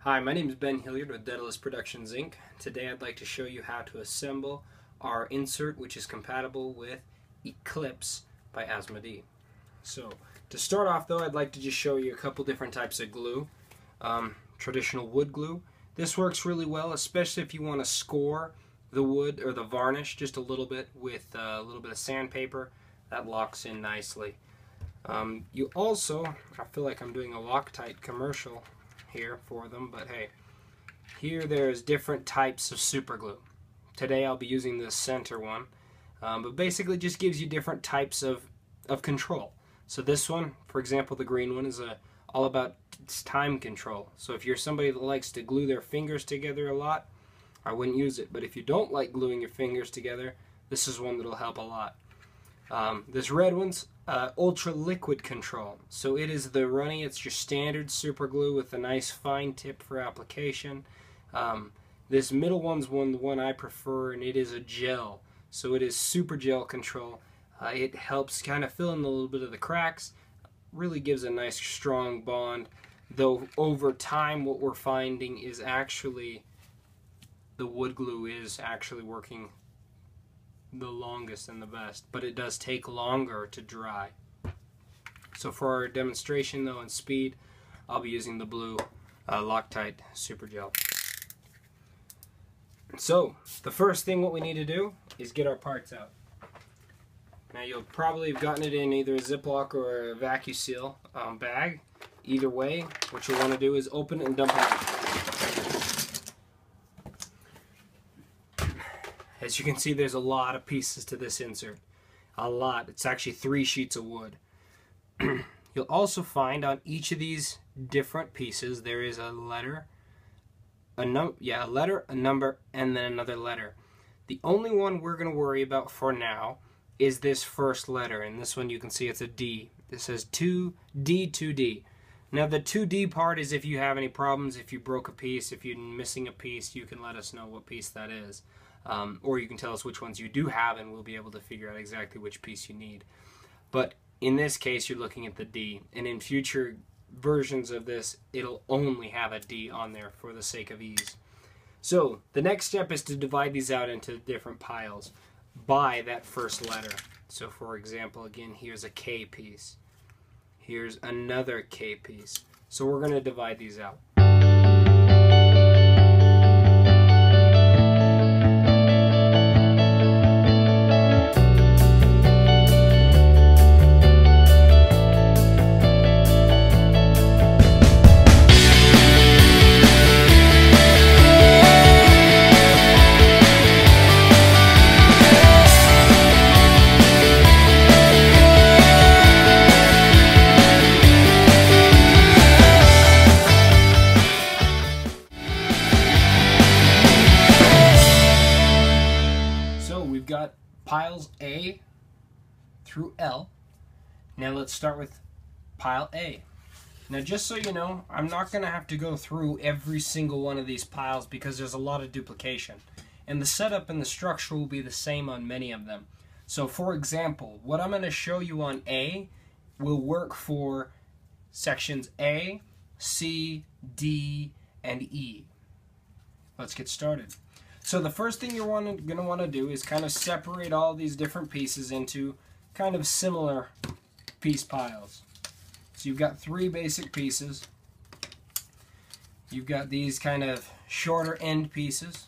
Hi, my name is Ben Hilliard with Daedalus Productions Inc. Today I'd like to show you how to assemble our insert, which is compatible with Eclipse by Asmodee. So to start off though, I'd like to just show you a couple different types of glue. Traditional wood glue. This works really well, especially if you want to score the wood or the varnish just a little bit with a little bit of sandpaper. That locks in nicely. You also, I feel like I'm doing a Loctite commercial here for them, but hey, here there's different types of super glue. Today I'll be using this center one, but basically just gives you different types of control. So this one, for example, the green one is all about time control. So if you're somebody that likes to glue their fingers together a lot, I wouldn't use it. But if you don't like gluing your fingers together, this is one that'll help a lot. This red one's ultra liquid control. So it is the runny, it's your standard super glue with a nice fine tip for application. This middle one's the one I prefer, and it is a gel. So it is super gel control. It helps kind of fill in a little bit of the cracks, really gives a nice strong bond, though over time what we're finding is actually the wood glue is actually working the longest and the best, but it does take longer to dry. So for our demonstration though and speed, I'll be using the blue Loctite Super Gel. So the first thing what we need to do is get our parts out. Now you'll probably have gotten it in either a Ziploc or a vacuum seal bag. Either way, what you'll want to do is open it and dump it out. As you can see, there's a lot of pieces to this insert. A lot. It's actually 3 sheets of wood. You'll also find on each of these different pieces there is a letter, a number, and then another letter. The only one we're going to worry about for now is this first letter, and this one you can see it's a D. This says 2D, 2D. Now the 2D part is if you have any problems, if you broke a piece, if you're missing a piece, you can let us know what piece that is. Or you can tell us which ones you do have, and we'll be able to figure out exactly which piece you need. But in this case, you're looking at the D, and in future versions of this, it'll only have a D on there for the sake of ease. So the next step is to divide these out into different piles by that first letter. So for example, again, here's a K piece. Here's another K piece. So we're going to divide these out. We've got piles A through L. Now let's start with pile A. Now just so you know, I'm not going to have to go through every single one of these piles because there's a lot of duplication. And the setup and the structure will be the same on many of them. So for example, what I'm going to show you on A will work for sections A, C, D, and E. Let's get started. So the first thing you're going to want to do is kind of separate all these different pieces into kind of similar piece piles. So you've got 3 basic pieces. You've got these kind of shorter end pieces.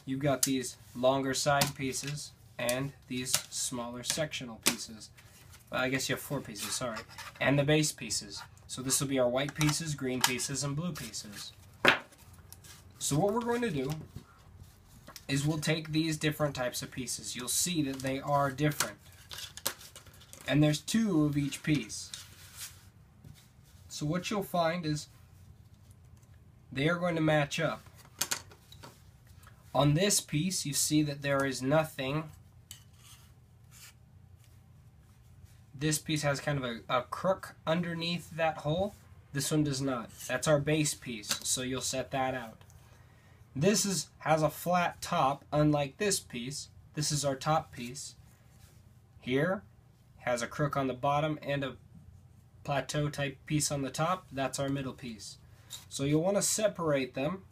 You've got these longer side pieces and these smaller sectional pieces. Well, I guess you have 4 pieces, sorry. And the base pieces. So this will be our white pieces, green pieces, and blue pieces. So what we're going to do is we'll take these different types of pieces. You'll see that they are different. And there's 2 of each piece. So what you'll find is they are going to match up. On this piece, you see that there is nothing. This piece has kind of a crook underneath that hole. This one does not. That's our base piece, so you'll set that out. This has a flat top, unlike this piece. This is our top piece. Here has a crook on the bottom and a plateau type piece on the top, that's our middle piece. So you'll want to separate them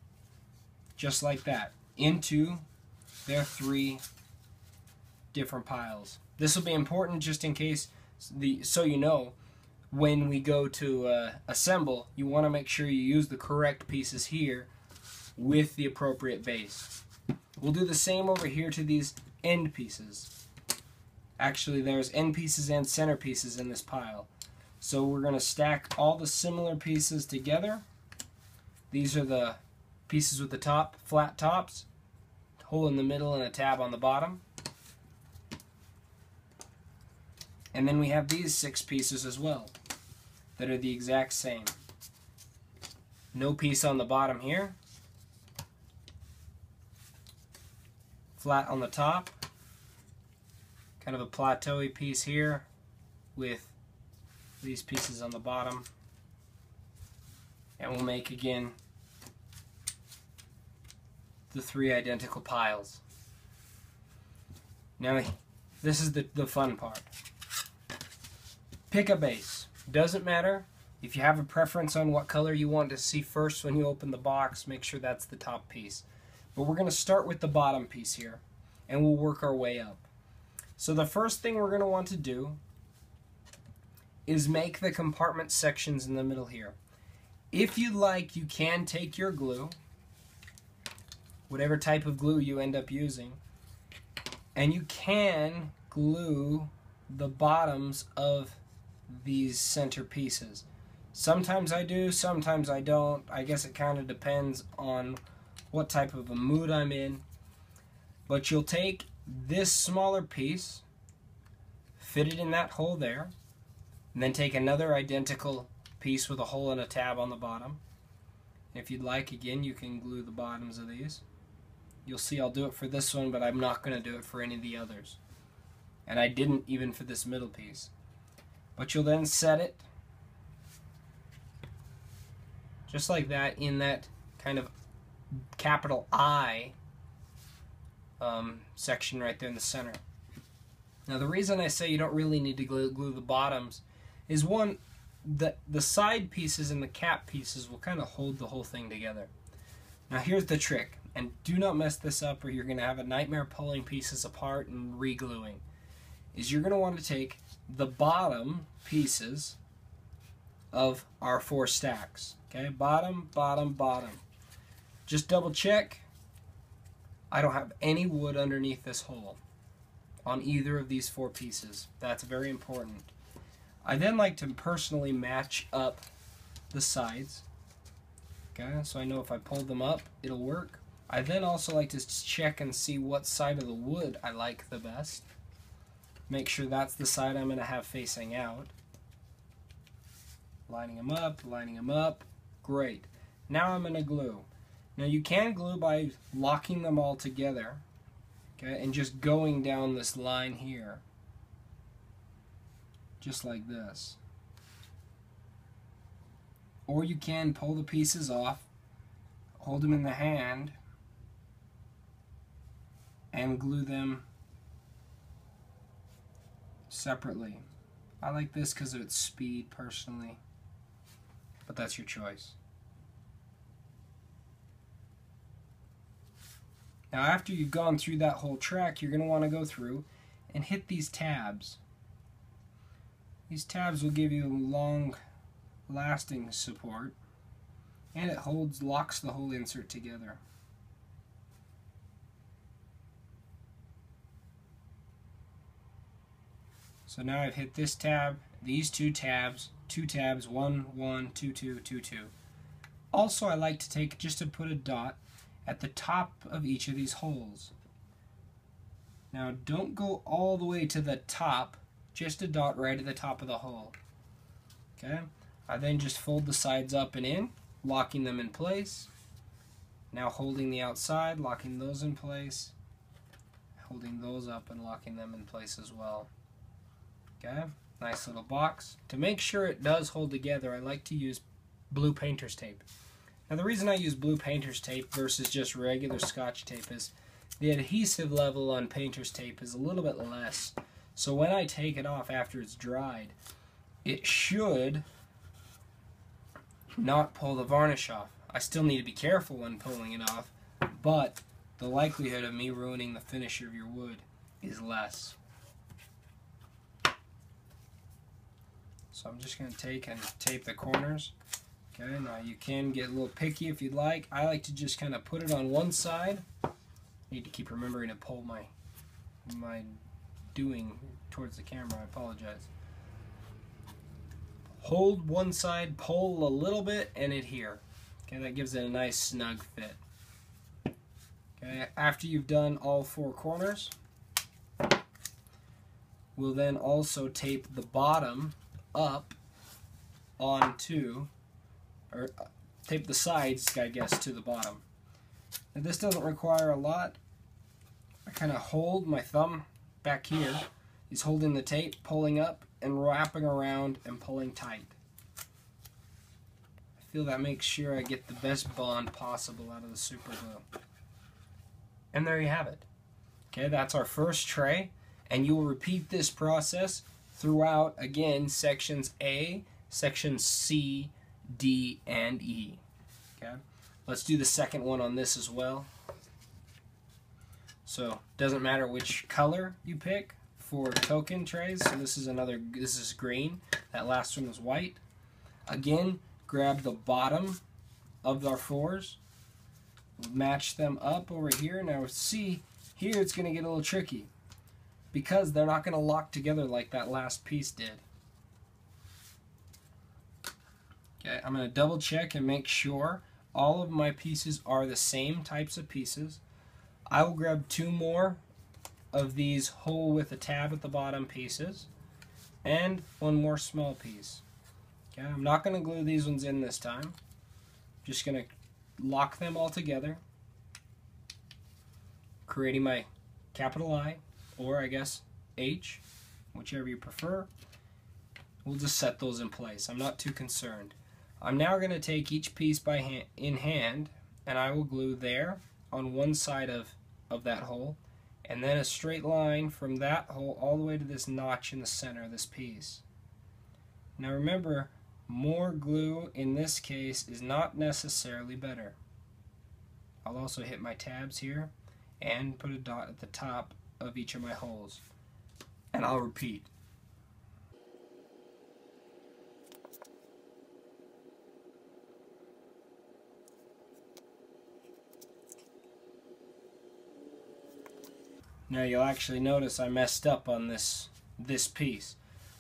just like that into their 3 different piles. This will be important just in case, so you know, when we go to assemble, you want to make sure you use the correct pieces here with the appropriate base. We'll do the same over here to these end pieces. Actually, there's end pieces and center pieces in this pile. So we're going to stack all the similar pieces together. These are the pieces with the flat tops, hole in the middle and a tab on the bottom. And then we have these 6 pieces as well that are the exact same. No piece on the bottom here. Flat on the top. Kind of a plateau-y piece here with these pieces on the bottom. And we'll make again the 3 identical piles. Now this is the fun part. Pick a base. Doesn't matter. If you have a preference on what color you want to see first when you open the box, make sure that's the top piece. But we're going to start with the bottom piece here, and we'll work our way up. So the first thing we're going to want to do is make the compartment sections in the middle here. If you like, you can take your glue, whatever type of glue you end up using, and you can glue the bottoms of these center pieces. Sometimes I do, sometimes I don't. I guess it kind of depends on what type of a mood I'm in. But you'll take this smaller piece, fit it in that hole there, and then take another identical piece with a hole and a tab on the bottom. If you'd like, again, you can glue the bottoms of these. You'll see I'll do it for this one, but I'm not going to do it for any of the others. And I didn't even for this middle piece. But you'll then set it just like that in that kind of capital I section right there in the center. Now the reason I say you don't really need to glue the bottoms is, one, the side pieces and the cap pieces will kind of hold the whole thing together. Now here's the trick, and do not mess this up or you're going to have a nightmare pulling pieces apart and re-gluing. Is you're going to want to take the bottom pieces of our 4 stacks. Okay, bottom, bottom, bottom. Just double check. I don't have any wood underneath this hole on either of these 4 pieces. That's very important. I then like to personally match up the sides. Okay, so I know if I pull them up, it'll work. I then also like to check and see what side of the wood I like the best. Make sure that's the side I'm going to have facing out. Lining them up. Great. Now I'm going to glue. Now you can glue by locking them all together, okay, and just going down this line here. Just like this. Or you can pull the pieces off, hold them in the hand, and glue them separately. I like this because of its speed personally, but that's your choice. Now after you've gone through that whole track, you're going to want to go through and hit these tabs. These tabs will give you long lasting support, and it locks the whole insert together. So now I've hit this tab, these 2 tabs, 1, 1, 2, 2, 2, 2. Also, I like to take just to put a dot at the top of each of these holes. Now don't go all the way to the top, just a dot right at the top of the hole. Okay? I then just fold the sides up and in, locking them in place. Now holding the outside, locking those in place, holding those up and locking them in place as well. Okay? Nice little box. To make sure it does hold together, I like to use blue painter's tape. Now the reason I use blue painter's tape versus just regular Scotch tape is the adhesive level on painter's tape is a little bit less. So when I take it off after it's dried, it should not pull the varnish off. I still need to be careful when pulling it off, but the likelihood of me ruining the finish of your wood is less. So I'm just going to take and tape the corners. Okay, now you can get a little picky if you'd like. I like to just kind of put it on one side. I need to keep remembering to pull my doing towards the camera. I apologize. Hold one side, pull a little bit, and adhere. Okay, that gives it a nice snug fit. Okay, after you've done all four corners, we'll then also tape the bottom up onto, or tape the sides, I guess, to the bottom. Now this doesn't require a lot. I kind of hold my thumb back here. He's holding the tape, pulling up, and wrapping around and pulling tight. I feel that makes sure I get the best bond possible out of the super glue. And there you have it. Okay, that's our first tray, and you will repeat this process throughout, again, sections A, sections C, D, and E. Okay, let's do the second one on this as well. So, doesn't matter which color you pick for token trays. So this is green. That last one was white. Again, grab the bottom of our fours, match them up over here. Now see, here it's going to get a little tricky because they're not going to lock together like that last piece did. Okay, I'm going to double check and make sure all of my pieces are the same types of pieces. I will grab two more of these hole with a tab at the bottom pieces and one more small piece. Okay, I'm not going to glue these ones in this time. I'm just going to lock them all together, creating my capital I, or I guess H, whichever you prefer. We'll just set those in place. I'm not too concerned. I'm now going to take each piece in hand, and I will glue there on one side of that hole, and then a straight line from that hole all the way to this notch in the center of this piece. Now remember, more glue in this case is not necessarily better. I'll also hit my tabs here and put a dot at the top of each of my holes, and I'll repeat. Now you'll actually notice I messed up on this piece.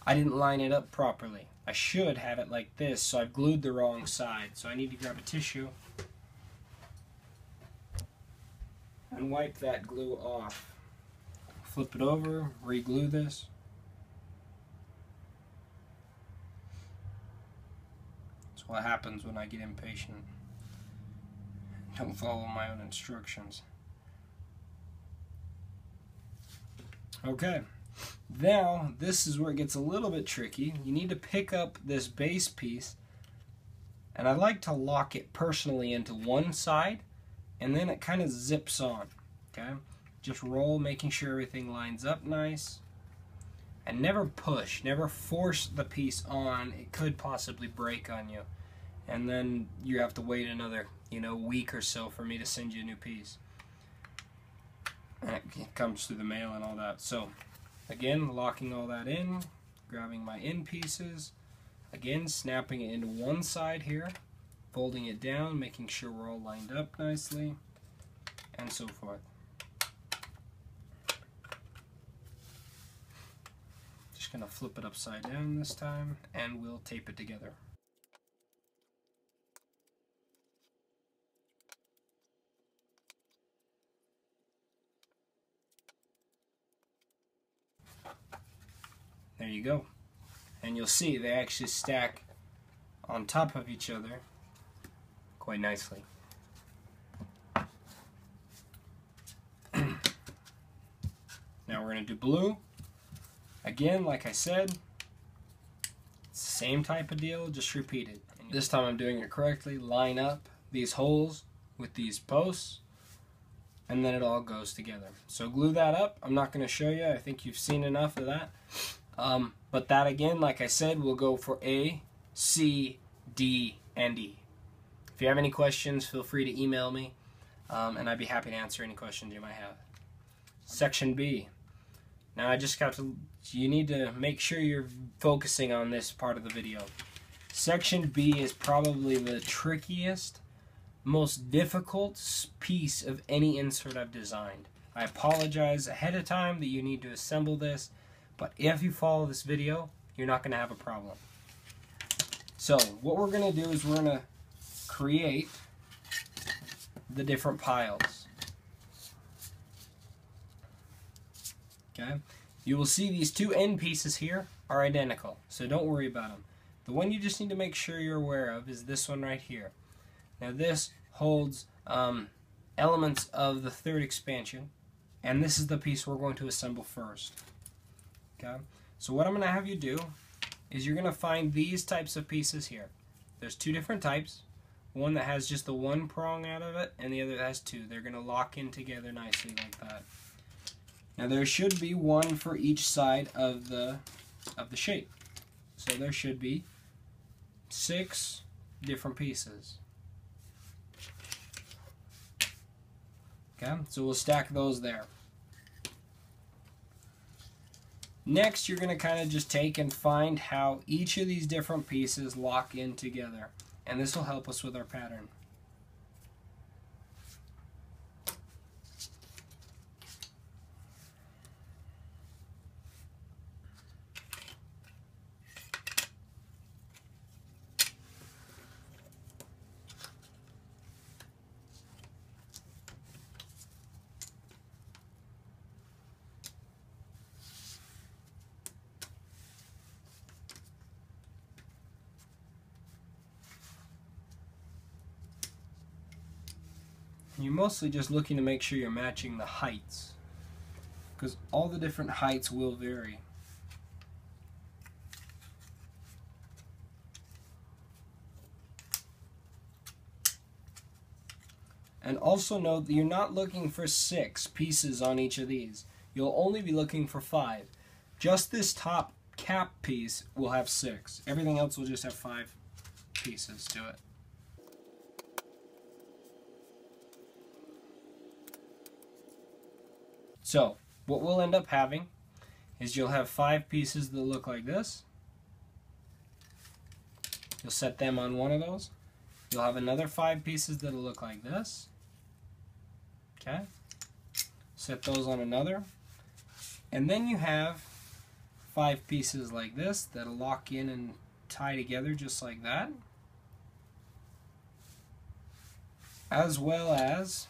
I didn't line it up properly. I should have it like this, so I've glued the wrong side. So I need to grab a tissue and wipe that glue off. Flip it over, re-glue this. That's what happens when I get impatient. Don't follow my own instructions. Okay, now this is where it gets a little bit tricky. You need to pick up this base piece, and I like to lock it personally into one side, and then it kind of zips on. Okay, just roll, making sure everything lines up nice, and never push, never force the piece on. It could possibly break on you, and then you have to wait another week or so for me to send you a new piece. And it comes through the mail and all that. So again, locking all that in, grabbing my end pieces, again snapping it into one side here, folding it down, making sure we're all lined up nicely, and so forth. Just gonna flip it upside down this time, and we'll tape it together. There you go. And you'll see they actually stack on top of each other quite nicely. Now we're going to do blue. Again, like I said, same type of deal, just repeat it. And this time I'm doing it correctly. Line up these holes with these posts, and then it all goes together. So glue that up. I'm not going to show you. I think you've seen enough of that. But that again, like I said, will go for A, C, D, and E. If you have any questions, feel free to email me, and I'd be happy to answer any questions you might have. Section B. Now you need to make sure you're focusing on this part of the video. Section B is probably the trickiest, most difficult piece of any insert I've designed. I apologize ahead of time that you need to assemble this, but if you follow this video, you're not going to have a problem. So what we're going to do is we're going to create the different piles. Okay? You will see these two end pieces here are identical, so don't worry about them. The one you just need to make sure you're aware of is this one right here. Now this holds elements of the third expansion, and this is the piece we're going to assemble first. Okay? So what I'm going to have you do is you're going to find these types of pieces here. There's two different types. One that has just the one prong out of it, and the other that has two. They're going to lock in together nicely like that. Now there should be one for each side of the shape. So there should be 6 different pieces. Okay, so we'll stack those there. Next, you're going to kind of just take and find how each of these different pieces lock in together. And this will help us with our pattern. You're mostly just looking to make sure you're matching the heights, because all the different heights will vary. And also note that you're not looking for 6 pieces on each of these. You'll only be looking for 5. Just this top cap piece will have 6. Everything else will just have 5 pieces to it. So, what we'll end up having is you'll have 5 pieces that look like this. You'll set them on one of those. You'll have another 5 pieces that'll look like this. Okay? Set those on another. And then you have 5 pieces like this that'll lock in and tie together just like that. As well as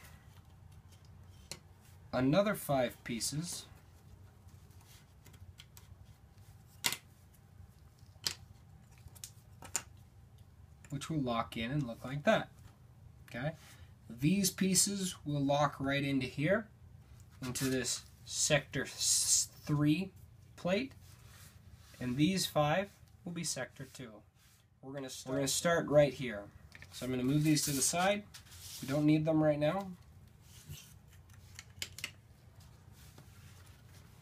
another 5 pieces which will lock in and look like that. Okay? These pieces will lock right into here, into this sector 3 plate, and these 5 will be sector 2. We're going to start right here. So I'm going to move these to the side. We don't need them right now.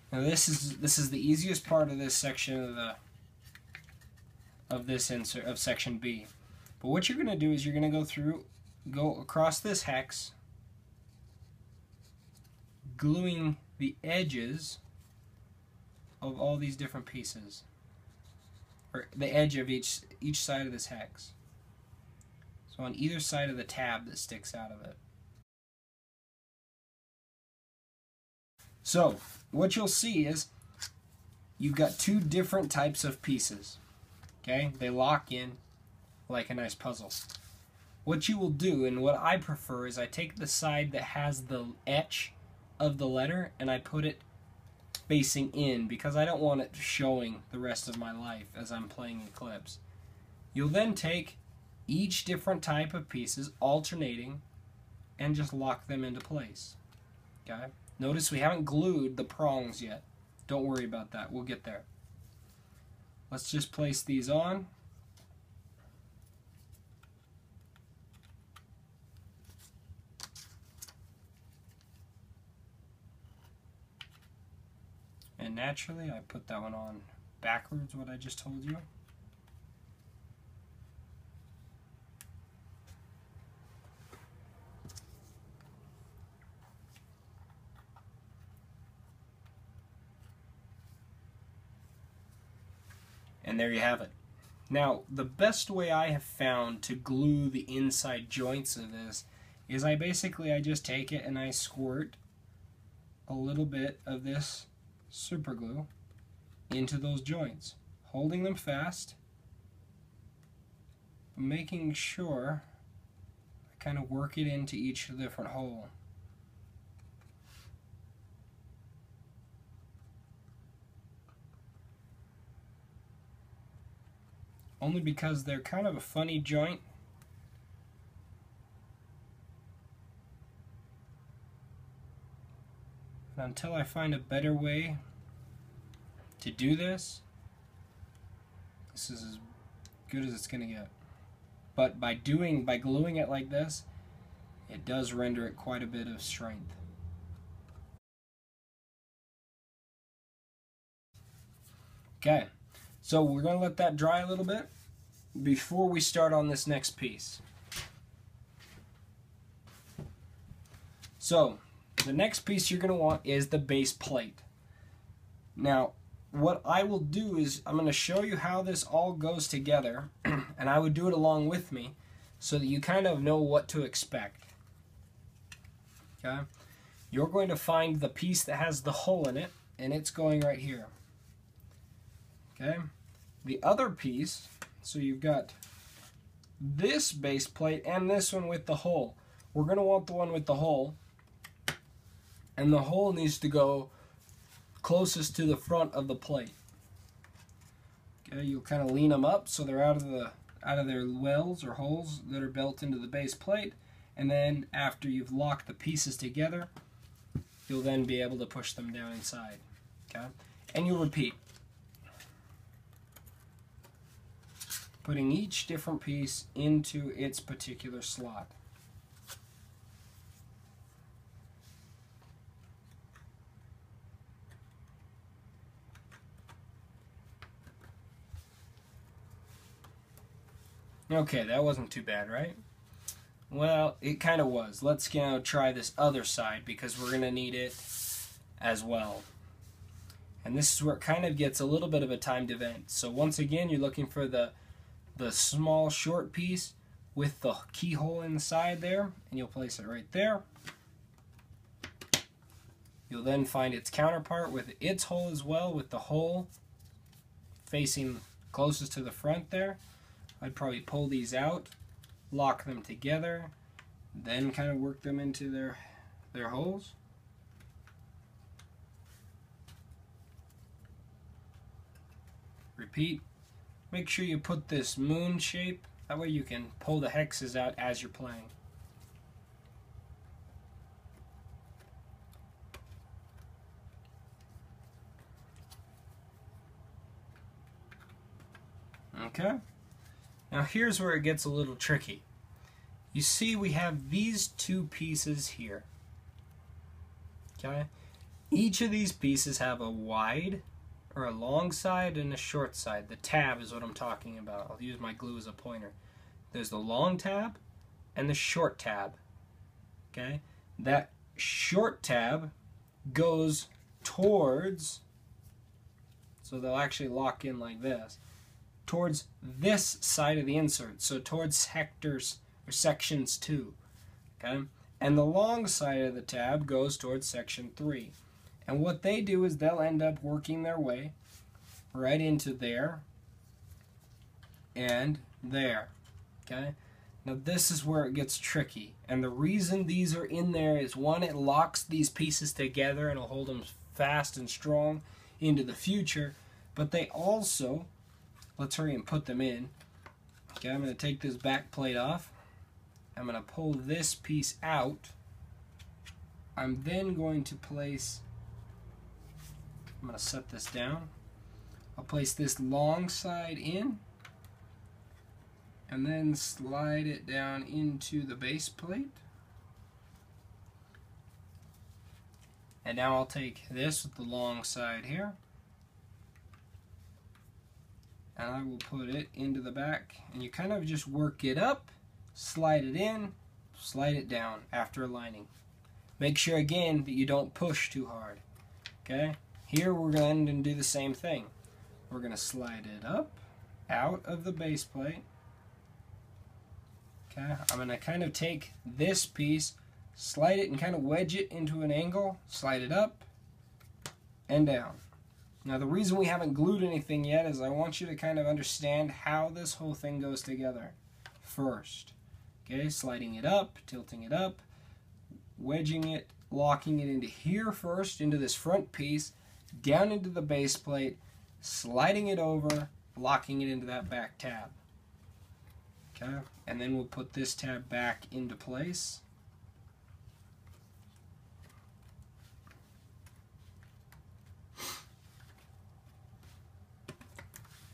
Now this is the easiest part of this section of this insert of section B. But what you're going to do is you're going to go across this hex, gluing the edges of all these different pieces, or the edge of each side of this hex. So on either side of the tab that sticks out of it. So, what you'll see is you've got 2 different types of pieces. Okay? They lock in like a nice puzzle. What you will do, and what I prefer, is I take the side that has the etch of the letter and I put it facing in, because I don't want it showing the rest of my life as I'm playing Eclipse. You'll then take each different type of pieces, alternating, and just lock them into place. Okay? Notice we haven't glued the prongs yet. Don't worry about that. We'll get there. Let's just place these on. And naturally, I put that one on backwards what I just told you. And there you have it. Now, the best way I have found to glue the inside joints of this is I just take it and I squirt a little bit of this super glue into those joints, holding them fast, making sure I kind of work it into each different hole. Only because they're kind of a funny joint. And until I find a better way to do this, this is as good as it's going to get. But by gluing it like this, it does render it quite a bit of strength. Okay. So we're going to let that dry a little bit before we start on this next piece. So the next piece you're going to want is the base plate. Now what I will do is I'm going to show you how this all goes together, and I would do it along with me so that you kind of know what to expect. Okay? You're going to find the piece that has the hole in it, and it's going right here. Okay? The other piece, so you've got this base plate and this one with the hole. We're going to want the one with the hole, and the hole needs to go closest to the front of the plate. Okay, you'll kind of lean them up so they're out of their wells or holes that are built into the base plate, and then after you've locked the pieces together, you'll then be able to push them down inside. Okay? And you'll repeat, putting each different piece into its particular slot. Okay, that wasn't too bad, right? Well, it kind of was. Let's now try this other side because we're going to need it as well. And this is where it kind of gets a little bit of a timed event. So once again, you're looking for the small short piece with the keyhole inside there, and you'll place it right there. You'll then find its counterpart with its hole as well, with the hole facing closest to the front there. I'd probably pull these out, lock them together, then kind of work them into their holes. Repeat. Make sure you put this moon shape, that way you can pull the hexes out as you're playing. Okay? Now here's where it gets a little tricky. You see we have these two pieces here. Okay? Each of these pieces have a wide or a long side and a short side. The tab is what I'm talking about. I'll use my glue as a pointer. There's the long tab and the short tab. Okay? That short tab goes towards, so they'll actually lock in like this, towards this side of the insert, so towards sectors or sections 2. Okay? And the long side of the tab goes towards section 3. And what they do is they'll end up working their way right into there and there. Okay? Now this is where it gets tricky. And the reason these are in there is, one, it locks these pieces together and will hold them fast and strong into the future. But they also, let's hurry and put them in. Okay, I'm going to take this back plate off. I'm going to pull this piece out. I'm then going to place, I'm going to set this down. I'll place this long side in and then slide it down into the base plate. And now I'll take this with the long side here and I will put it into the back, and you kind of just work it up, slide it in, slide it down after aligning. Make sure again that you don't push too hard. Okay? Here we're going to do the same thing. We're going to slide it up out of the base plate. Okay? I'm going to kind of take this piece, slide it and kind of wedge it into an angle, slide it up and down. Now the reason we haven't glued anything yet is I want you to kind of understand how this whole thing goes together first. Okay, sliding it up, tilting it up, wedging it, locking it into here first, into this front piece, down into the base plate, sliding it over, locking it into that back tab. Okay, and then we'll put this tab back into place.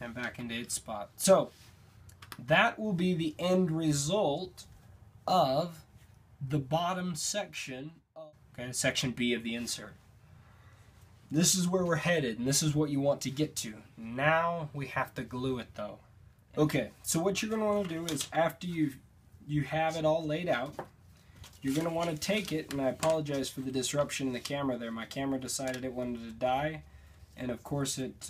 And back into its spot. So that will be the end result of the bottom section of, okay, section B of the insert. This is where we're headed, and this is what you want to get to. Now we have to glue it though. Okay, so what you're going to want to do is after you have it all laid out, you're going to want to take it, and I apologize for the disruption in the camera there. My camera decided it wanted to die, and of course it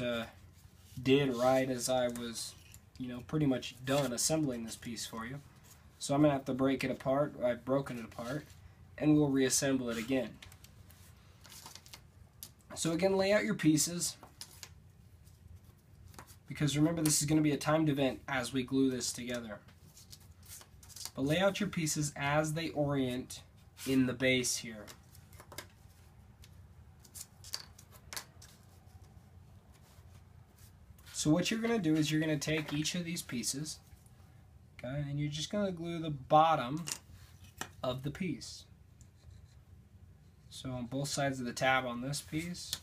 did right as I was, pretty much done assembling this piece for you. So I'm going to have to break it apart. I've broken it apart, and we'll reassemble it again. So again, lay out your pieces, because remember this is going to be a timed event as we glue this together. But lay out your pieces as they orient in the base here. So what you're going to do is you're going to take each of these pieces, okay, and you're just going to glue the bottom of the piece. So on both sides of the tab on this piece.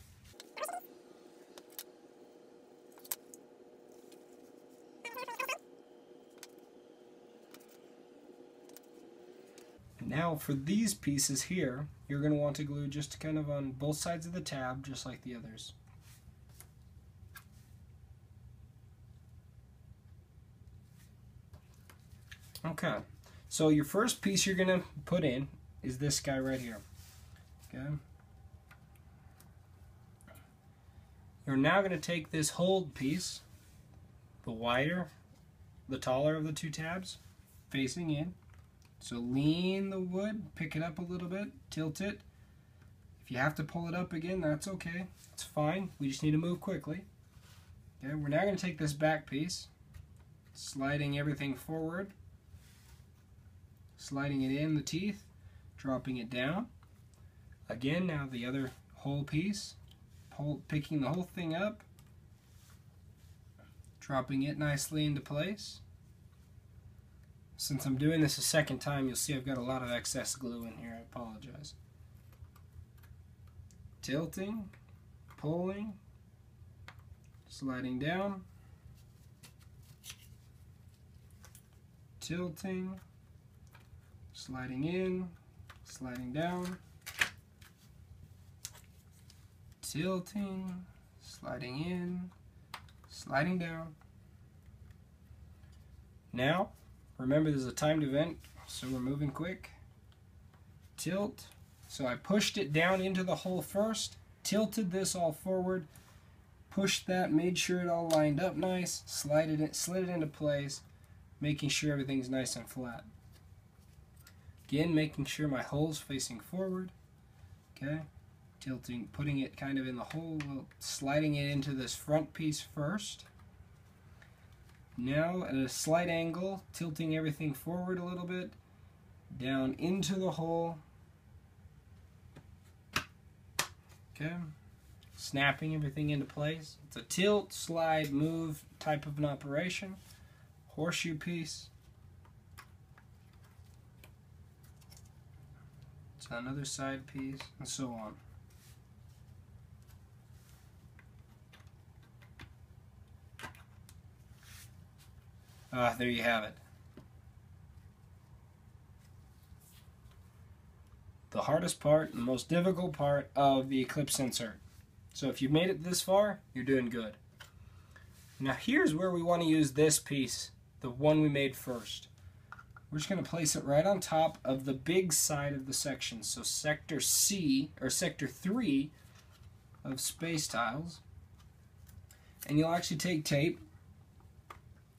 And now for these pieces here, you're going to want to glue just kind of on both sides of the tab, just like the others. Okay, so your first piece you're going to put in is this guy right here. Okay. You're now going to take this hold piece, the wider, the taller of the two tabs, facing in. So lean the wood, pick it up a little bit, tilt it. If you have to pull it up again, that's okay. It's fine. We just need to move quickly. Okay, we're now going to take this back piece, sliding everything forward, sliding it in the teeth, dropping it down. Again, now the other whole piece, picking the whole thing up, dropping it nicely into place. Since I'm doing this a second time, you'll see I've got a lot of excess glue in here. I apologize. Tilting, pulling, sliding down, tilting, sliding in, sliding down, tilting, sliding in, sliding down. Now, remember this is a timed event, so we're moving quick. Tilt. So I pushed it down into the hole first, tilted this all forward, pushed that, made sure it all lined up nice, slid it into place, making sure everything's nice and flat. Again, making sure my hole's facing forward. Okay, tilting, putting it kind of in the hole, sliding it into this front piece first. Now at a slight angle, tilting everything forward a little bit, down into the hole. Okay, snapping everything into place. It's a tilt, slide, move type of an operation. Horseshoe piece. It's another side piece, and so on. There you have it. The hardest part, the most difficult part of the Eclipse insert. So if you've made it this far, you're doing good. Now here's where we want to use this piece, the one we made first. We're just going to place it right on top of the big side of the section. So sector C, or sector 3 of space tiles. And you'll actually take tape,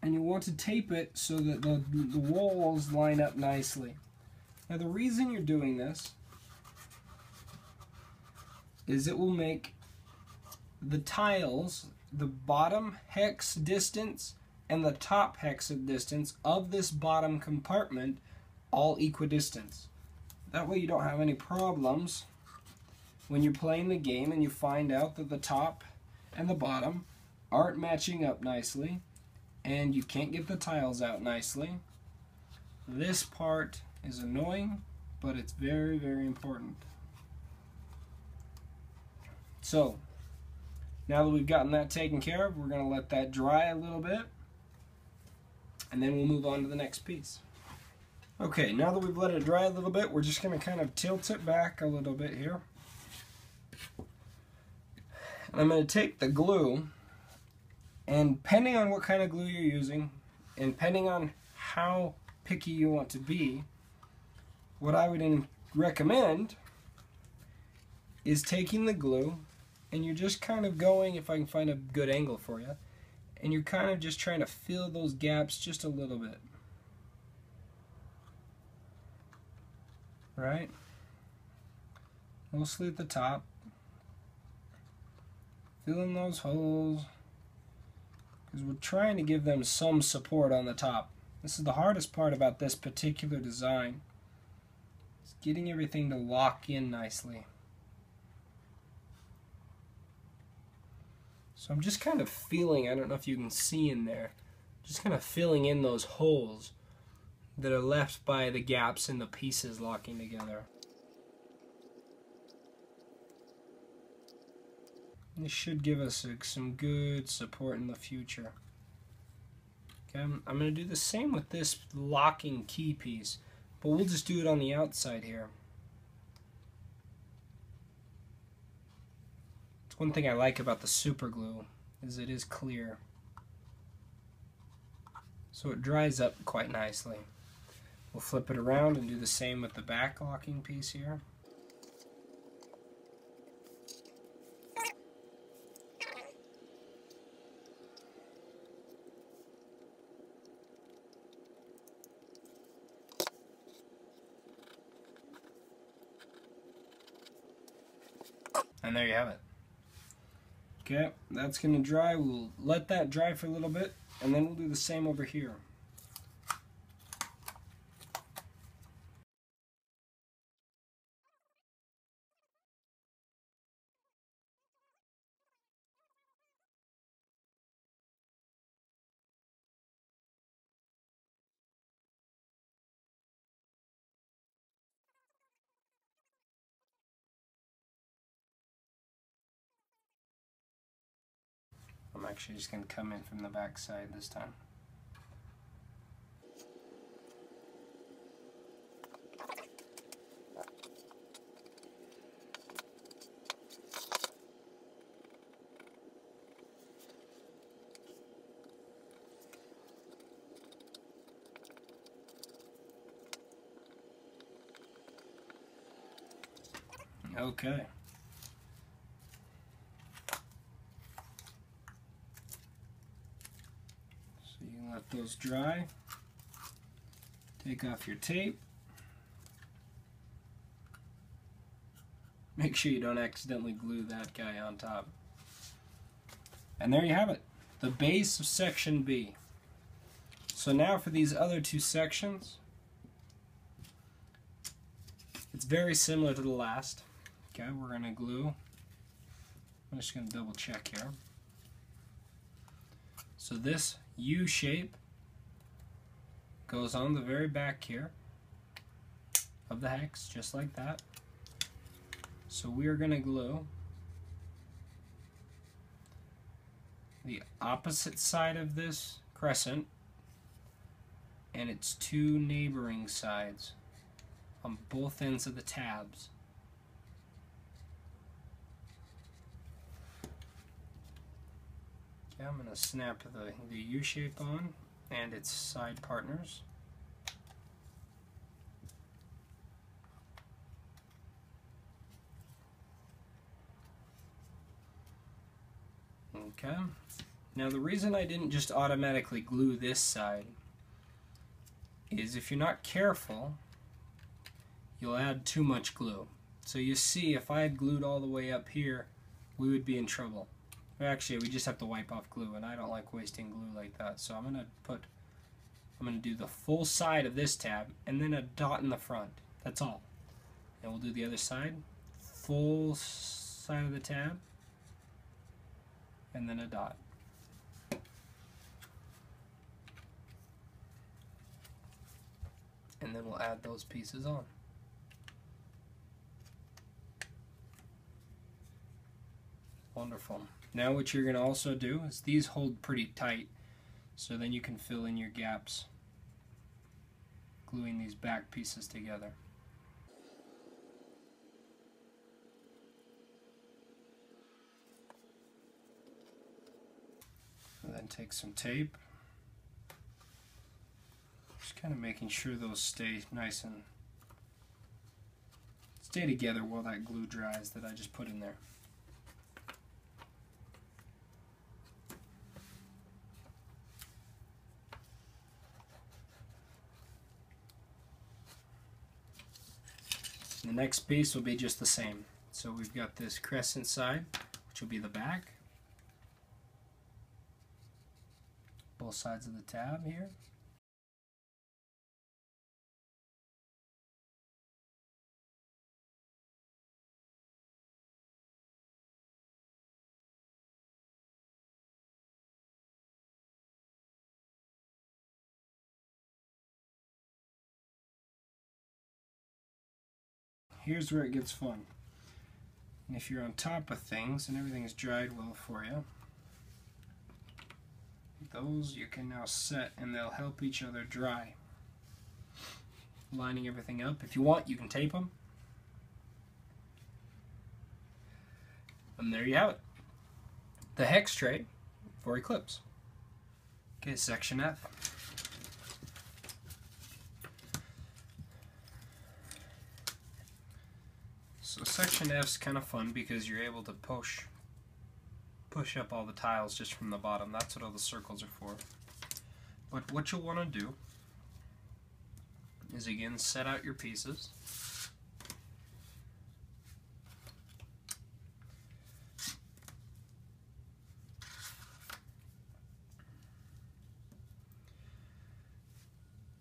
and you want to tape it so that the walls line up nicely. Now the reason you're doing this is it will make the tiles, the bottom hex distance and the top hex distance of this bottom compartment all equidistant. That way you don't have any problems when you're playing the game and you find out that the top and the bottom aren't matching up nicely and you can't get the tiles out nicely. This part is annoying, but it's very, very important. So, now that we've gotten that taken care of, we're going to let that dry a little bit, and then we'll move on to the next piece. Okay, now that we've let it dry a little bit, we're just going to kind of tilt it back a little bit here. And I'm going to take the glue, and depending on what kind of glue you're using, and depending on how picky you want to be, what I would recommend is taking the glue, and you're just kind of going, if I can find a good angle for you, and you're kind of just trying to fill those gaps just a little bit. Right? Mostly at the top. Fill in those holes, because we're trying to give them some support on the top. This is the hardest part about this particular design. It's getting everything to lock in nicely. So I'm just kind of feeling, I don't know if you can see in there, just kind of filling in those holes that are left by the gaps in the pieces locking together. This should give us some good support in the future. Okay, I'm going to do the same with this locking key piece, but we'll just do it on the outside here. One thing I like about the super glue is it is clear, so it dries up quite nicely. We'll flip it around and do the same with the back locking piece here. And there you have it. Okay, that's going to dry. We'll let that dry for a little bit, and then we'll do the same over here. I'm actually just going to come in from the back side this time. Okay. So you can let those dry. Take off your tape. Make sure you don't accidentally glue that guy on top. And there you have it, the base of section B. So now for these other two sections, it's very similar to the last. Okay, we're going to glue. I'm just going to double check here. So this U shape goes on the very back here of the hex, just like that. So we are going to glue the opposite side of this crescent and its two neighboring sides on both ends of the tabs. Okay, I'm going to snap the U shape on and its side partners. Okay, now the reason I didn't just automatically glue this side is if you're not careful, you'll add too much glue. So you see, if I had glued all the way up here, we would be in trouble. Actually, we just have to wipe off glue, and I don't like wasting glue like that. So I'm gonna do the full side of this tab and then a dot in the front. That's all. And we'll do the other side. Full side of the tab and then a dot. And then we'll add those pieces on. Wonderful. Now what you're going to also do is these hold pretty tight, so then you can fill in your gaps gluing these back pieces together. And then take some tape, just kind of making sure those stay nice and stay together while that glue dries that I just put in there. The next piece will be just the same. So we've got this crescent side, which will be the back. Both sides of the tab here. Here's where it gets fun. And if you're on top of things and everything's dried well for you, those you can now set and they'll help each other dry. Lining everything up. If you want, you can tape them. And there you have it. The hex tray for Eclipse. Okay, section F. So section F is kind of fun because you're able to push up all the tiles just from the bottom. That's what all the circles are for. But what you'll want to do is again set out your pieces.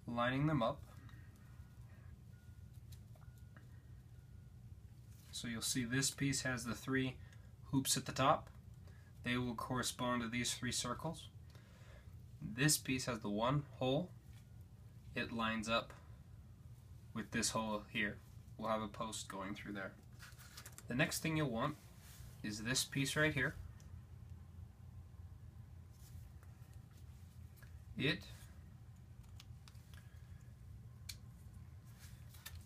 Lining them up. So you'll see this piece has the 3 hoops at the top. They will correspond to these 3 circles. This piece has the 1 hole. It lines up with this hole here. We'll have a post going through there. The next thing you'll want is this piece right here. It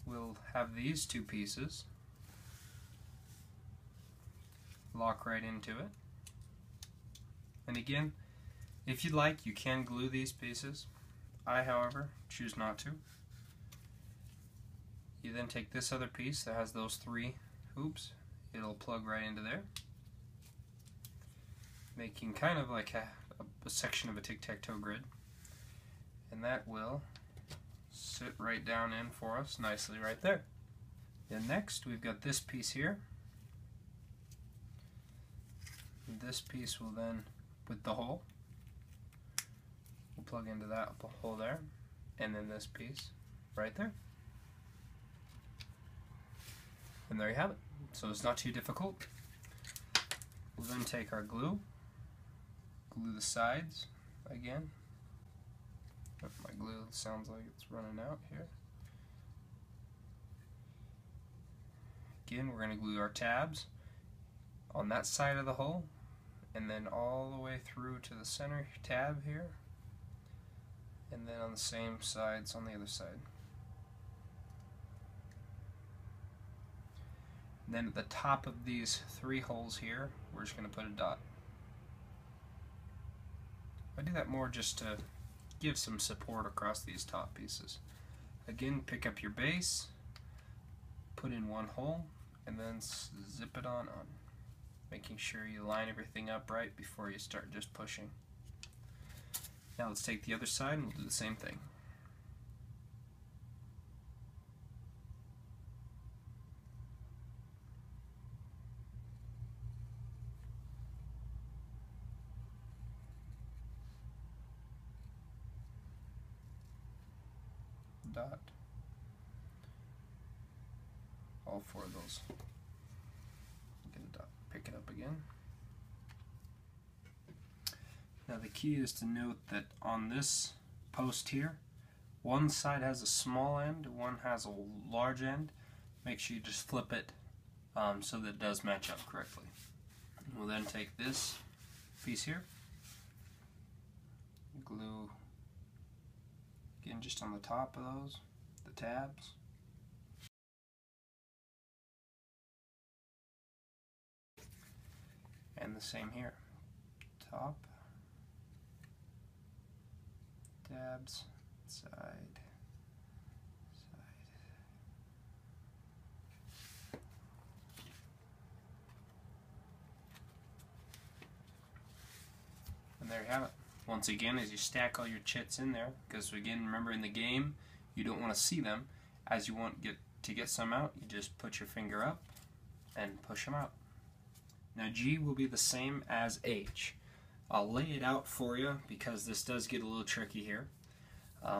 will have these 2 pieces lock right into it. And again, if you'd like, you can glue these pieces. I, however, choose not to. You then take this other piece that has those 3 hoops. It'll plug right into there, making kind of like a section of a tic-tac-toe grid. And that will sit right down in for us nicely right there. Then next, we've got this piece here. This piece will then, with the hole, we'll plug into that hole there, and then this piece right there. And there you have it. So it's not too difficult. We'll then take our glue the sides again. Oh, my glue sounds like it's running out here. Again, we're going to glue our tabs on that side of the hole, and then all the way through to the center tab here, and then on the same sides on the other side. And then at the top of these 3 holes here, we're just going to put a dot. I do that more just to give some support across these top pieces. Again, pick up your base, put in one hole, and then zip it on, making sure you line everything up right before you start just pushing. Now let's take the other side and we'll do the same thing. Dot. All four of those. Get a dot. Pick it up again. Now the key is to note that on this post here, one side has a small end, one has a large end. Make sure you just flip it so that it does match up correctly. We'll then take this piece here, glue again just on the top of those, the tabs. And the same here. Top, tabs, side, side. And there you have it. Once again, as you stack all your chits in there, because again, remember in the game, you don't want to see them. As you want to get some out, you just put your finger up and push them out. Now G will be the same as H. I'll lay it out for you because this does get a little tricky here,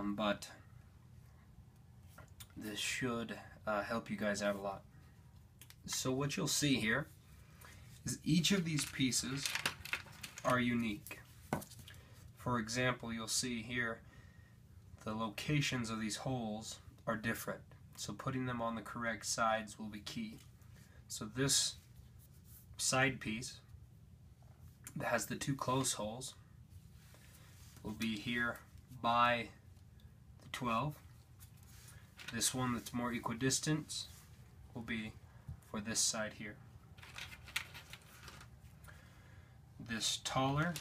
but this should help you guys out a lot. So what you'll see here is each of these pieces are unique. For example, you'll see here the locations of these holes are different, so putting them on the correct sides will be key. So this side piece that has the two close holes will be here by the 12. This one that's more equidistant will be for this side here. This taller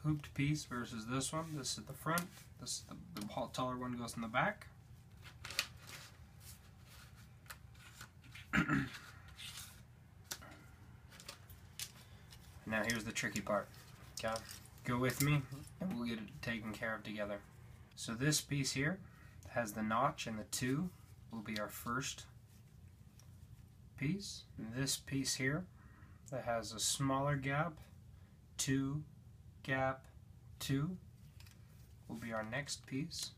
hooped piece versus this one, this is the front, this the taller one goes in the back. Now here's the tricky part. Okay, go with me and we'll get it taken care of together. So this piece here has the notch and the 2 will be our first piece. And this piece here that has a smaller gap, 2, gap, 2 will be our next piece.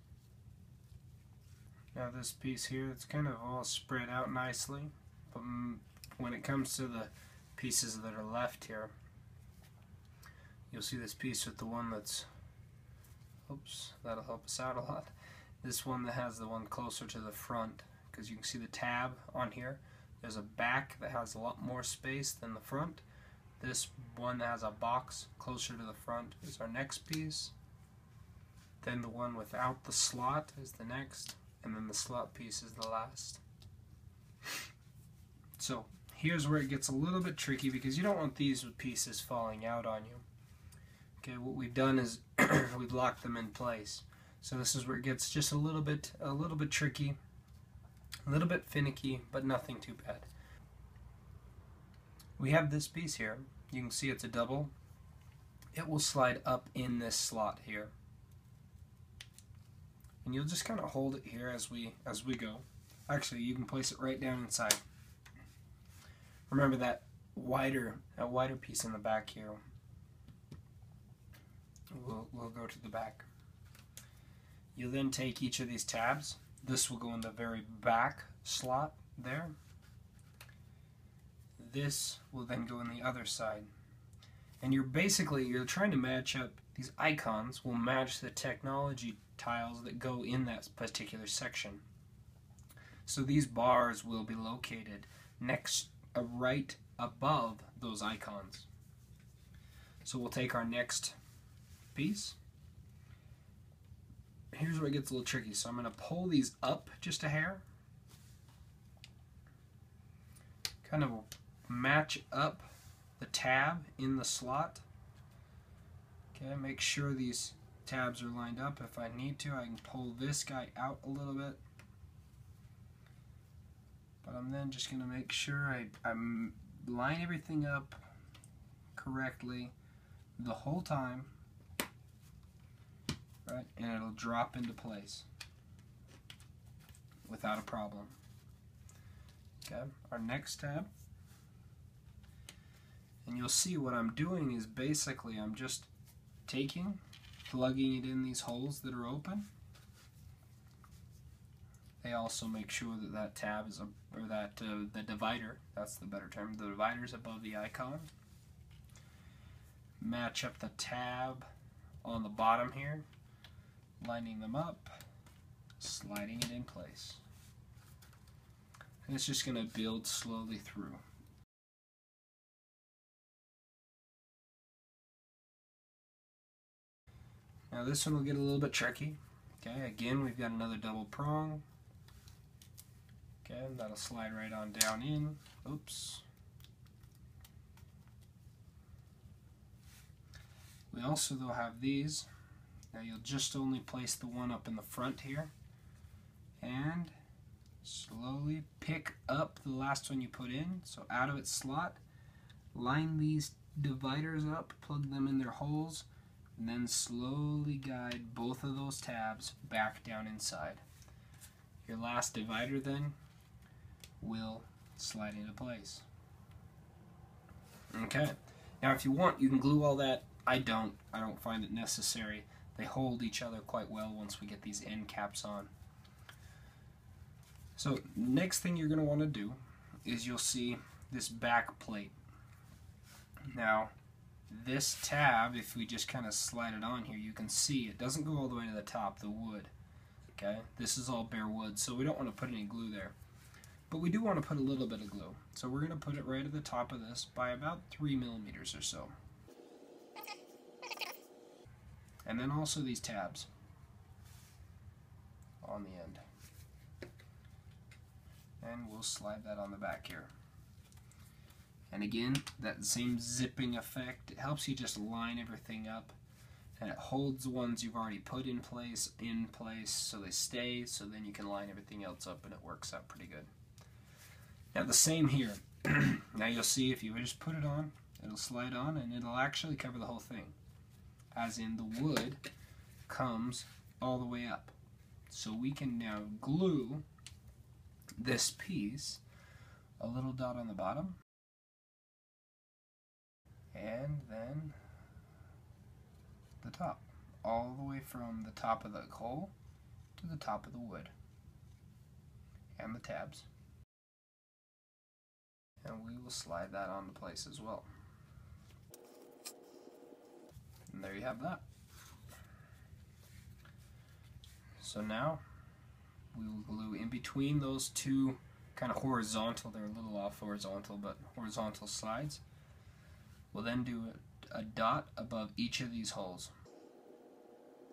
Now this piece here, it's kind of all spread out nicely, but when it comes to the pieces that are left here, you'll see this piece with the one that's, oops, that'll help us out a lot. This one that has the one closer to the front, because you can see the tab on here. There's a back that has a lot more space than the front. This one that has a box closer to the front is our next piece. Then the one without the slot is the next, and then the slot piece is the last. So here's where it gets a little bit tricky because you don't want these pieces falling out on you. Okay, what we've done is we've locked them in place. So this is where it gets just a little bit tricky, a little bit finicky, but nothing too bad. We have this piece here. You can see it's a double. It will slide up in this slot here. And you'll just kind of hold it here as we go. Actually, you can place it right down inside. Remember that wider piece in the back here. We'll go to the back. You'll then take each of these tabs. This will go in the very back slot there. This will then go in the other side. And you're trying to match up, these icons will match the technology tiles that go in that particular section. So these bars will be located right above those icons. So we'll take our next piece. Here's where it gets a little tricky. So I'm going to pull these up just a hair. Kind of match up the tab in the slot. Okay, make sure these tabs are lined up. If I need to, I can pull this guy out a little bit. But I'm then just going to make sure I line everything up correctly the whole time, right? And it'll drop into place without a problem. Okay, our next tab. And you'll see what I'm doing is basically I'm just plugging it in these holes that are open. They also make sure that that tab is, the divider, that's the better term, the divider is above the icon. Match up the tab on the bottom here, lining them up, sliding it in place. And it's just going to build slowly through. Now this one will get a little bit tricky. Okay, again we've got another double prong. Okay, that'll slide right on down in. Oops. We also though have these. Now you'll just only place the one up in the front here and slowly pick up the last one you put in. So out of its slot, line these dividers up, plug them in their holes, and then slowly guide both of those tabs back down inside. Your last divider then will slide into place. Okay, now if you want you can glue all that. I don't find it necessary. They hold each other quite well once we get these end caps on. So next thing you're going to want to do is you'll see this back plate. Now this tab, if we just kind of slide it on here, you can see it doesn't go all the way to the top, the wood. Okay, this is all bare wood, so we don't want to put any glue there. But we do want to put a little bit of glue. So we're going to put it right at the top of this by about 3 millimeters or so. And then also these tabs on the end. And we'll slide that on the back here. And again, that same zipping effect, it helps you just line everything up, and it holds the ones you've already put in place so they stay, so then you can line everything else up and it works out pretty good. Now the same here. Now you'll see if you just put it on, it'll slide on and it'll actually cover the whole thing. As in the wood comes all the way up. So we can now glue this piece, a little dot on the bottom, and then the top, all the way from the top of the hole to the top of the wood, and the tabs. And we will slide that onto place as well. And there you have that. So now we will glue in between those two kind of horizontal, they're a little off horizontal, but horizontal slides. We'll then do a dot above each of these holes.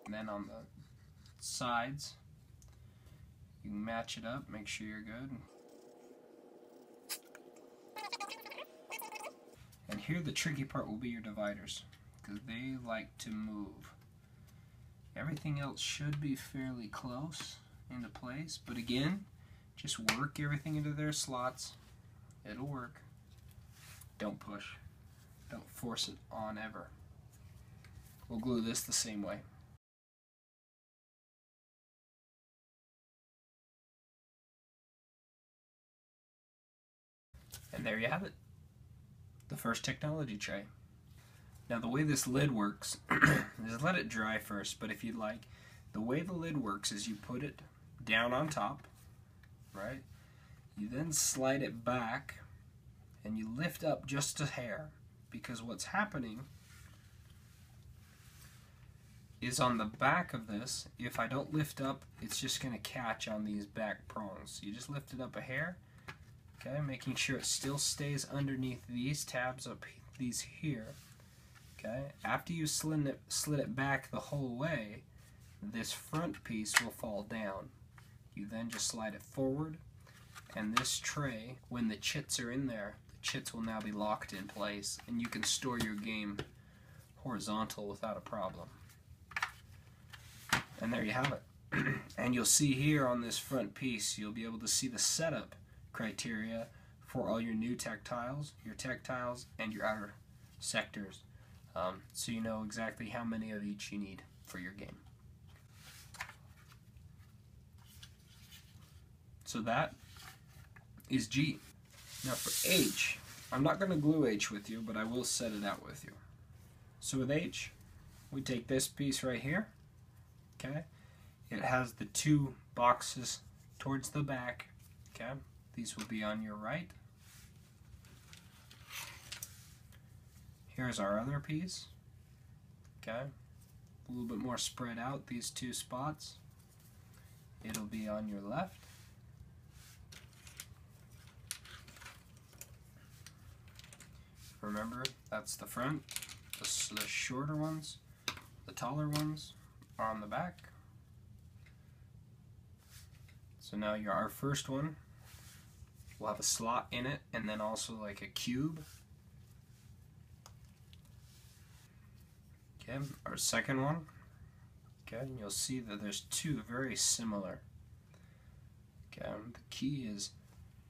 And then on the sides, you can match it up, make sure you're good. And here the tricky part will be your dividers, because they like to move. Everything else should be fairly close into place, but again, just work everything into their slots. It'll work. Don't push. Don't force it on ever. We'll glue this the same way. And there you have it. The first technology tray. Now the way this lid works is let it dry first, but if you'd like, the way the lid works is you put it down on top, right? You then slide it back and you lift up just a hair, because what's happening is on the back of this, if I don't lift up, it's just going to catch on these back prongs. So you just lift it up a hair, okay, making sure it still stays underneath these tabs up these here. Okay, after you slid it back the whole way, this front piece will fall down. You then just slide it forward, and this tray, when the chits are in there, the chits will now be locked in place, and you can store your game horizontal without a problem. And there you have it. And you'll see here on this front piece, you'll be able to see the setup criteria for all your new tactiles, and your outer sectors. So you know exactly how many of each you need for your game. So that is G. Now for H, I'm not going to glue H with you, but I will set it out with you. So with H, we take this piece right here. Okay, it has the two boxes towards the back. Okay, these will be on your right. Here's our other piece. Okay, a little bit more spread out, these two spots. It'll be on your left. Remember, that's the front. The shorter ones, the taller ones are on the back. So now our first one will have a slot in it, and then also like a cube. Okay, our second one. Okay, and you'll see that there's two very similar. Okay, the key is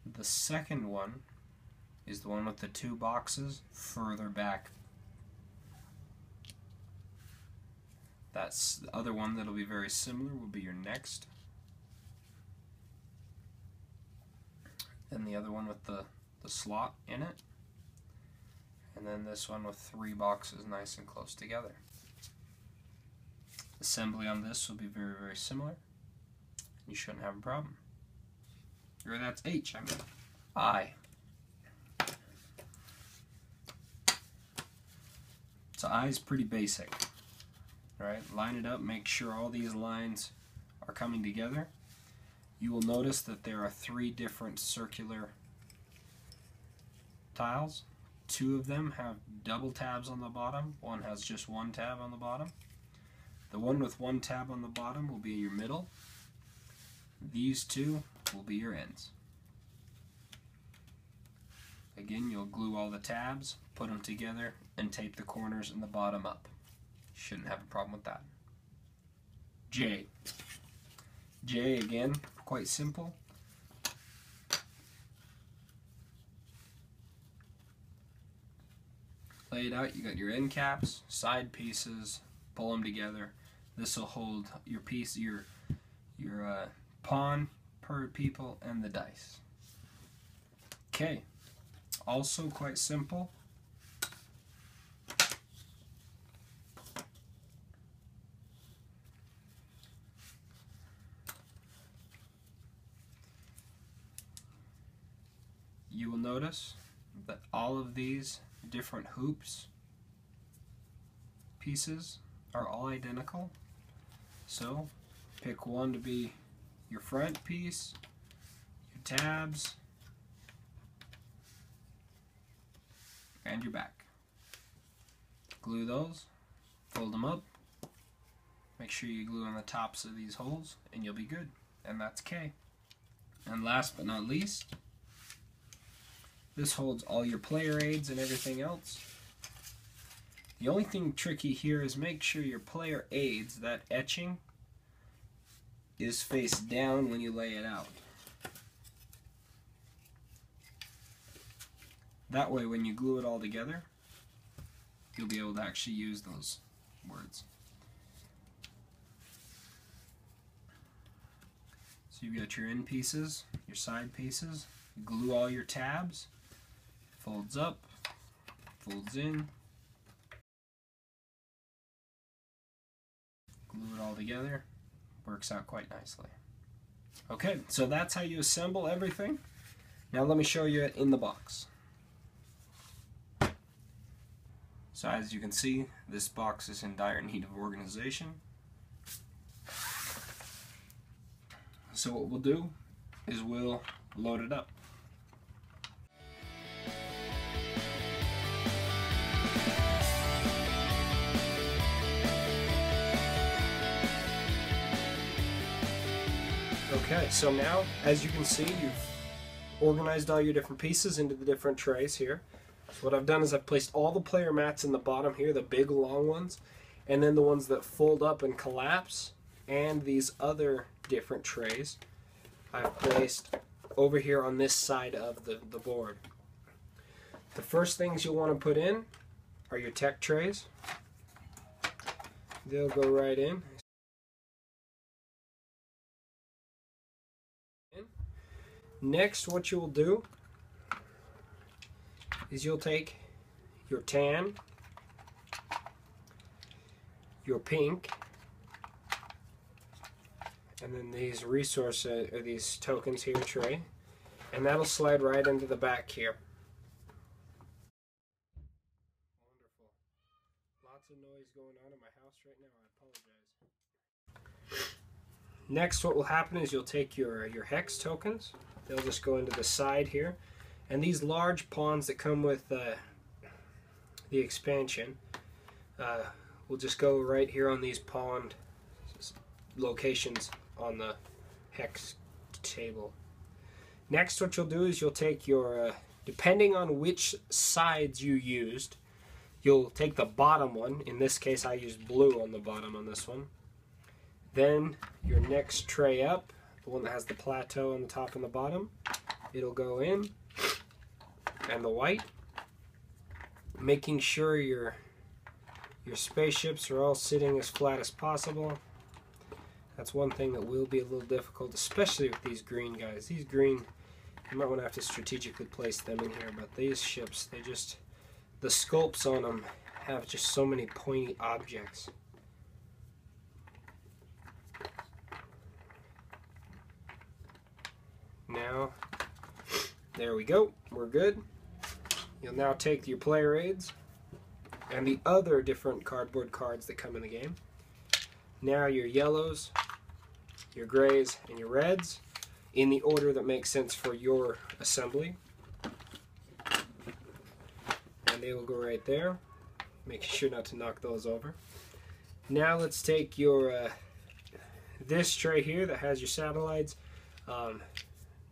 the second one is the one with the two boxes further back. That's the other one that'll be very similar, will be your next. And the other one with the slot in it. And then this one with three boxes nice and close together. Assembly on this will be very, very similar. You shouldn't have a problem. Or that's H, I mean. I. So I is pretty basic. Alright, line it up, make sure all these lines are coming together. You will notice that there are three different circular tiles. Two of them have double tabs on the bottom, one has just one tab on the bottom. The one with one tab on the bottom will be your middle. These two will be your ends. Again, you'll glue all the tabs, put them together, and tape the corners and the bottom up. Shouldn't have a problem with that. J. J, again, quite simple. Lay it out, you got your end caps, side pieces, pull them together. This will hold your piece, your pawn, per people, and the dice. Okay, also quite simple. You will notice that all of these different hoops pieces are all identical. So pick one to be your front piece, your tabs, and your back. Glue those, fold them up, make sure you glue on the tops of these holes, and you'll be good. And that's K. And last but not least, this holds all your player aids and everything else. The only thing tricky here is make sure your player aids, that etching, is face down when you lay it out. That way when you glue it all together, you'll be able to actually use those words. So you've got your end pieces, your side pieces, glue all your tabs, folds up, folds in, glue it all together, works out quite nicely. Okay, so that's how you assemble everything. Now let me show you it in the box. So as you can see, this box is in dire need of organization. So what we'll do is we'll load it up. Okay, so now, as you can see, you've organized all your different pieces into the different trays here. So what I've done is I've placed all the player mats in the bottom here, the big long ones, and then the ones that fold up and collapse, and these other different trays I've placed over here on this side of the board. The first things you'll want to put in are your tech trays. They'll go right in. Next, what you'll do is you'll take your tan, your pink, and then these resources, or these tokens here, tray, and that'll slide right into the back here. Wonderful. Lots of noise going on in my house right now. I apologize. Next, what will happen is you'll take your hex tokens. They'll just go into the side here, and these large pawns that come with the expansion will just go right here on these pawned locations on the hex table. Next, what you'll do is you'll take your, depending on which sides you used, you'll take the bottom one. In this case, I used blue on the bottom on this one. Then your next tray up, the one that has the plateau on the top and the bottom, it'll go in, and the white, making sure your spaceships are all sitting as flat as possible. That's one thing that will be a little difficult, especially with these green guys. These green, you might want to have to strategically place them in here, but these ships, they just, the sculpts on them have just so many pointy objects. Now, there we go, we're good. You'll now take your player aids and the other different cardboard cards that come in the game. Now your yellows, your grays, and your reds in the order that makes sense for your assembly. And they will go right there. Make sure not to knock those over. Now let's take your this tray here that has your satellites,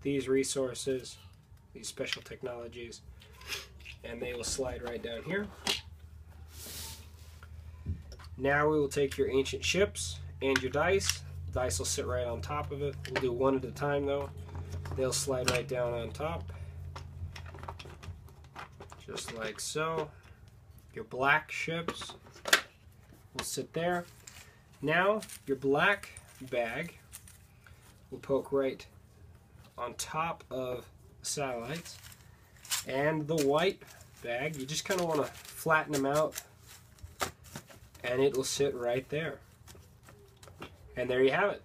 these resources, these special technologies, and they will slide right down here. Now we will take your ancient ships and your dice. The dice will sit right on top of it. We'll do one at a time though. They'll slide right down on top. Just like so. Your black ships will sit there. Now your black bag will poke right on top of the satellites. And the white bag, you just kind of want to flatten them out, and it will sit right there. And there you have it.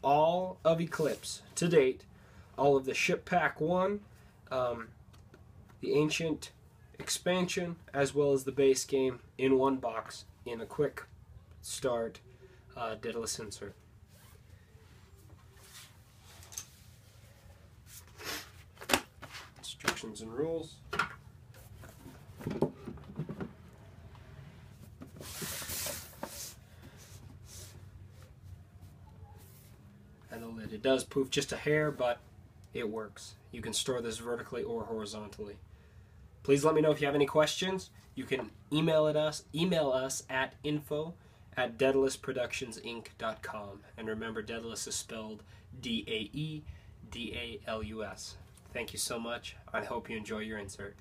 All of Eclipse to date, all of the Ship Pack 1, the Ancient expansion, as well as the base game in one box in a quick start Daedalus insert. Instructions and rules. And the lid. It does poof just a hair, but it works. You can store this vertically or horizontally. Please let me know if you have any questions. You can email us at info@daedalusproductionsinc.com. And remember, Daedalus is spelled D-A-E-D-A-L-U-S. Thank you so much. I hope you enjoy your insert.